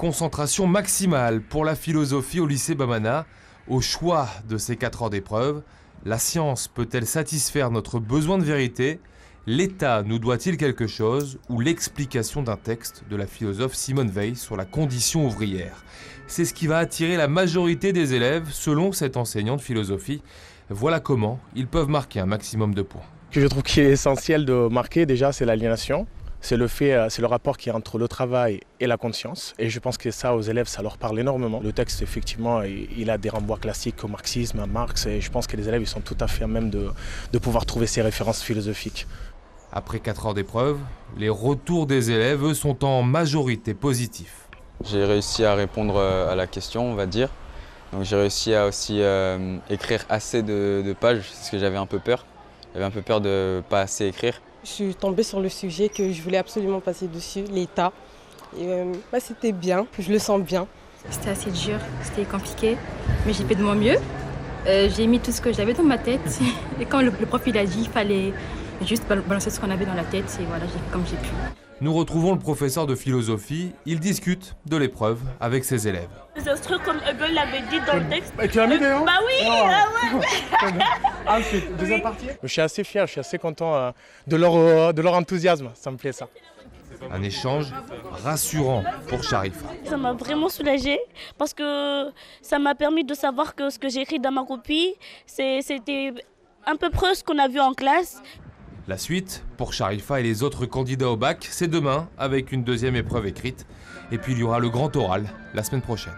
Concentration maximale pour la philosophie au lycée Bamana. Au choix de ces 4 heures d'épreuve, la science peut-elle satisfaire notre besoin de vérité? L'État nous doit-il quelque chose? Ou l'explication d'un texte de la philosophe Simone Veil sur la condition ouvrière? C'est ce qui va attirer la majorité des élèves, selon cet enseignant de philosophie. Voilà comment ils peuvent marquer un maximum de points. Ce que je trouve qu'il est essentiel de marquer déjà, c'est l'aliénation. C'est le rapport qui est entre le travail et la conscience. Et je pense que ça, aux élèves, ça leur parle énormément. Le texte, effectivement, il a des renvois classiques au marxisme, à Marx. Et je pense que les élèves, ils sont tout à fait à même de pouvoir trouver ces références philosophiques. Après 4 heures d'épreuve, les retours des élèves, eux, sont en majorité positifs. J'ai réussi à répondre à la question, on va dire. Donc j'ai réussi à aussi écrire assez de pages, c'est ce que j'avais un peu peur. J'avais un peu peur de ne pas assez écrire. Je suis tombée sur le sujet que je voulais absolument passer dessus, l'État. C'était bien, je le sens bien. C'était assez dur, c'était compliqué, mais j'ai fait de mon mieux. J'ai mis tout ce que j'avais dans ma tête. Et quand le prof il a dit, il fallait juste balancer ce qu'on avait dans la tête. Et voilà, j'ai fait comme j'ai pu. Nous retrouvons le professeur de philosophie. Il discute de l'épreuve avec ses élèves. Les instructions comme Hegel l'avait dit dans le texte. Et tu l'as mis d'ailleurs? Bah oui, ouais. Ensuite, deuxième partie. Je suis assez fier, je suis assez content de leur enthousiasme. Ça me plaît ça. Un échange rassurant pour Sharifa. Ça m'a vraiment soulagée parce que ça m'a permis de savoir que ce que j'ai écrit dans ma copie, c'était un peu près ce qu'on a vu en classe. La suite, pour Sharifa et les autres candidats au bac, c'est demain avec une deuxième épreuve écrite. Et puis il y aura le grand oral la semaine prochaine.